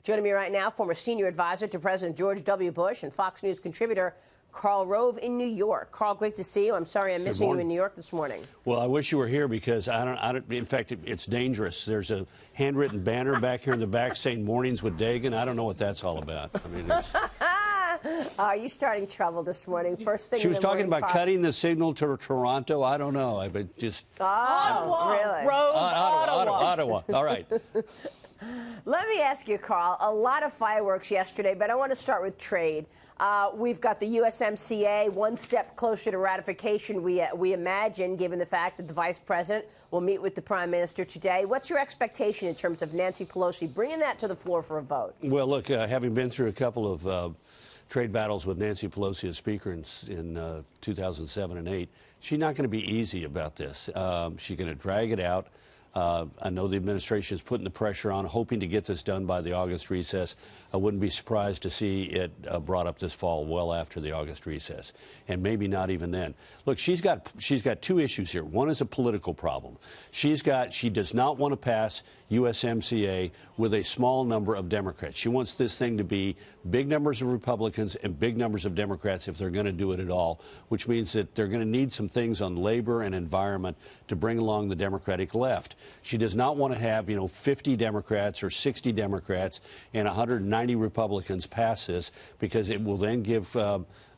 Joining me right now, former senior advisor to President George W. Bush and Fox News contributor Karl Rove in New York. Karl, great to see you. I'm sorry I'm missing you in New York this morning. Well, I wish you were here because I don't in fact, it's dangerous. There's a handwritten banner back here in the back saying mornings with Dagan. I don't know what that's all about. I mean, it's... Are you starting trouble this morning? First thing she was talking about Karl. Cutting the signal to Toronto. I don't know. Ottawa, really? Rove, Ottawa. All right. Let me ask you, Karl, a lot of fireworks yesterday, but I want to start with trade. We've got the USMCA one step closer to ratification, we imagine, given the fact that the vice president will meet with the prime minister today. What's your expectation in terms of Nancy Pelosi bringing that to the floor for a vote? Well, look, having been through a couple of trade battles with Nancy Pelosi as Speaker in 2007 and 8, she's not going to be easy about this. She's going to drag it out. I know the administration is putting the pressure on, hoping to get this done by the August recess. I wouldn't be surprised to see it brought up this fall, well after the August recess, and maybe not even then. Look, she's got two issues here. One is a political problem. She does not want to pass USMCA with a small number of Democrats. She wants this thing to be big numbers of Republicans and big numbers of Democrats if they're going to do it at all, which means that they're going to need some things on labor and environment to bring along the Democratic left. She does not want to have, 50 Democrats or 60 Democrats and 190 Republicans pass this, because it will then give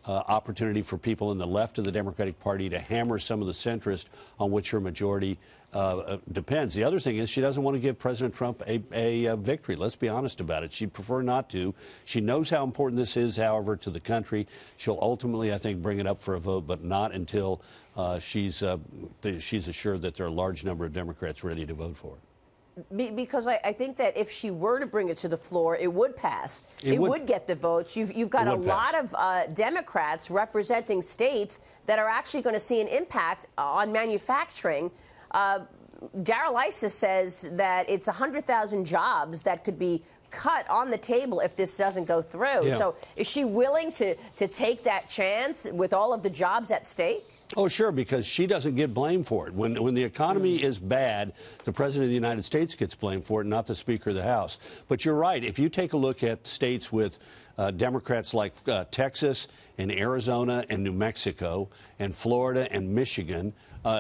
opportunity for people in the left of the Democratic Party to hammer some of the centrists on which her majority depends. The other thing is she doesn't want to give President Trump a victory. Let's be honest about it. She'd prefer not to. She knows how important this is, however, to the country. She'll ultimately, I think, bring it up for a vote, but not until she's assured that there are a large number of Democrats ready to vote for it. Because I think that if she were to bring it to the floor, it would pass. It would get the votes. You've got a lot of Democrats representing states that are actually going to see an impact on manufacturing. Darrell Issa says that it's 100,000 jobs that could be cut on the table if this doesn't go through. Yeah. So is she willing to take that chance with all of the jobs at stake? Oh, sure, because she doesn't get blamed for it. When the economy is bad, the President of the United States gets blamed for it, not the Speaker of the House. But you're right. If you take a look at states with Democrats like Texas and Arizona and New Mexico and Florida and Michigan,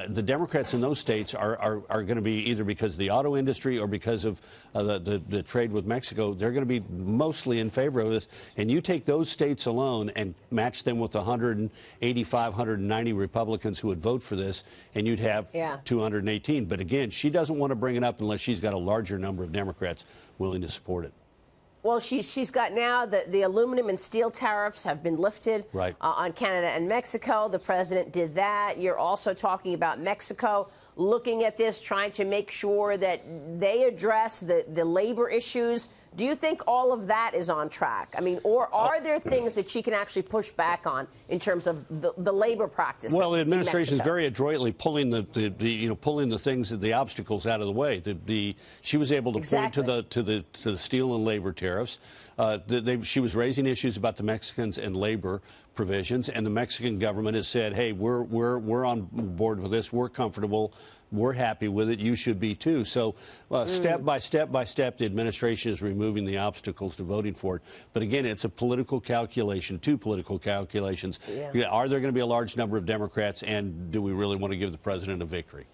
the Democrats in those states are going to be, either because of the auto industry or because of the trade with Mexico, they're going to be mostly in favor of this. And you take those states alone and match them with 185, 190 Republicans who would vote for this, and you'd have 218. But again, she doesn't want to bring it up unless she's got a larger number of Democrats willing to support it. Well, she's got now the aluminum and steel tariffs have been lifted on Canada and Mexico. The president did that. You're also talking about Mexico looking at this, trying to make sure that they address the labor issues. Do you think all of that is on track? I mean, or are there things that she can actually push back on in terms of the labor practices? Well, the administration is very adroitly pulling pulling the things, the obstacles out of the way. She was able to point to the steel and labor tariffs. She was raising issues about the Mexicans and labor provisions, and the Mexican government has said, "Hey, we're on board with this. We're comfortable. We're happy with it. You should be too." So, step by step, the administration is removing the obstacles to voting for it. But again, it's a political calculation, two political calculations. Yeah. Are there going to be a large number of Democrats, and do we really want to give the president a victory?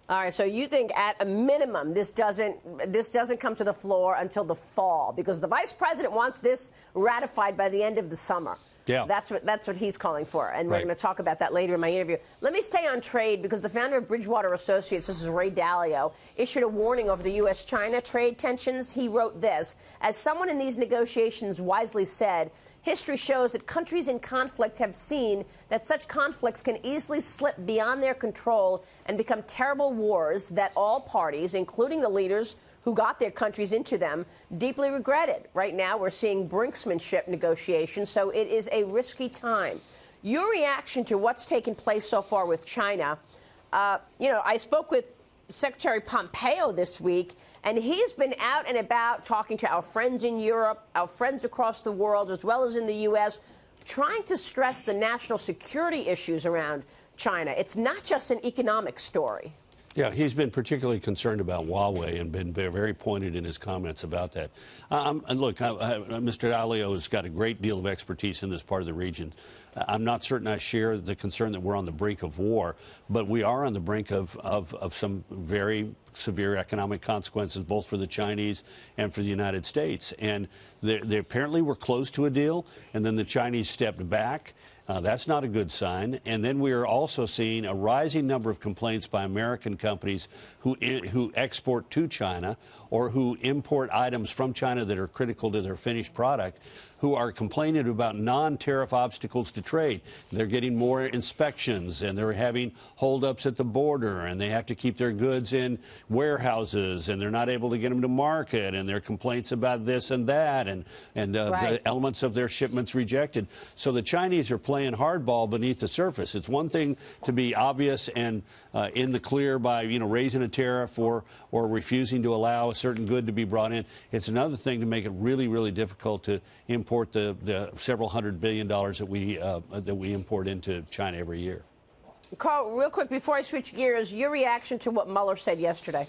All right, so you think at a minimum this doesn't come to the floor until the fall, because the vice president wants this ratified by the end of the summer. Yeah. That's what he's calling for, and we're going to talk about that later in my interview. Let me stay on trade, because the founder of Bridgewater Associates, this is Ray Dalio, issued a warning over the U.S.-China trade tensions. He wrote this: as someone in these negotiations wisely said, history shows that countries in conflict have seen that such conflicts can easily slip beyond their control and become terrible wars that all parties, including the leaders who got their countries into them, deeply regretted. Right now, we're seeing brinksmanship negotiations, so it is a risky time. Your reaction to what's taken place so far with China? I spoke with Secretary Pompeo this week, and he's been out and about talking to our friends in Europe, our friends across the world, as well as in the U.S., trying to stress the national security issues around China. It's not just an economic story. Yeah, he's been particularly concerned about Huawei and been very pointed in his comments about that. And look, Mr. Dalio has got a great deal of expertise in this part of the region. I'm not certain I share the concern that we're on the brink of war, but we are on the brink of some very severe economic consequences, both for the Chinese and for the United States. And they apparently were close to a deal, and then the Chinese stepped back. That's not a good sign. And then we are also seeing a rising number of complaints by American companies who export to China or who import items from China that are critical to their finished product, who are complaining about non-tariff obstacles to trade. They're getting more inspections, and they're having holdups at the border, and they have to keep their goods in warehouses, and they're not able to get them to market, and there are complaints about this and that, and the elements of their shipments rejected. So the Chinese are playing hardball beneath the surface. It's one thing to be obvious and in the clear by, raising a tariff or refusing to allow a certain good to be brought in. It's another thing to make it really, really difficult to import the several $100 billion that we import into China every year. Karl, real quick, before I switch gears, your reaction to what Mueller said yesterday.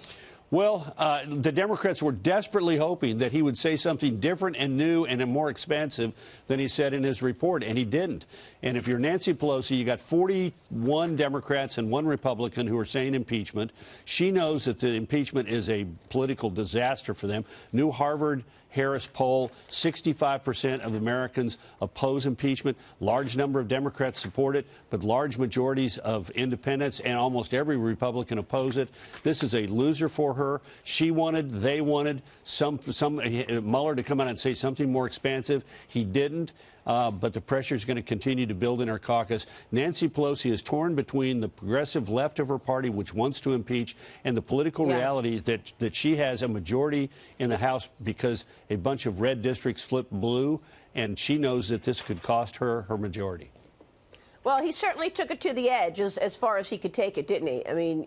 Well, the Democrats were desperately hoping that he would say something different and new and more expansive than he said in his report, and he didn't. And if you're Nancy Pelosi, you got 41 Democrats and 1 Republican who are saying impeachment. She knows that the impeachment is a political disaster for them. New Harvard-Harris poll, 65% of Americans oppose impeachment. Large number of Democrats support it, but large majorities of independents and almost every Republican oppose it. This is a loser for her. They wanted Mueller to come out and say something more expansive. He didn't. But the pressure is going to continue to build in her caucus. Nancy Pelosi is torn between the progressive left of her party, which wants to impeach, and the political reality that she has a majority in the House because a bunch of red districts flipped blue, and she knows that this could cost her her majority. Well, he certainly took it to the edge as far as he could take it, didn't he? I mean,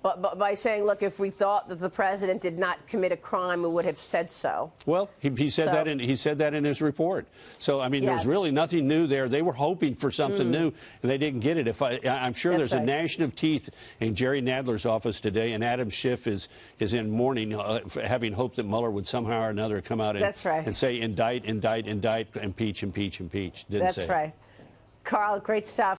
But by saying, look, if we thought that the president did not commit a crime, we would have said so. Well, he said that in his report. So I mean, there was really nothing new there. They were hoping for something new, and they didn't get it. I'm sure there's a gnashing of teeth in Jerry Nadler's office today, and Adam Schiff is in mourning, having hoped that Mueller would somehow or another come out and say indict, indict, indict, impeach, impeach, impeach. Didn't say. That's right. Karl, great stuff.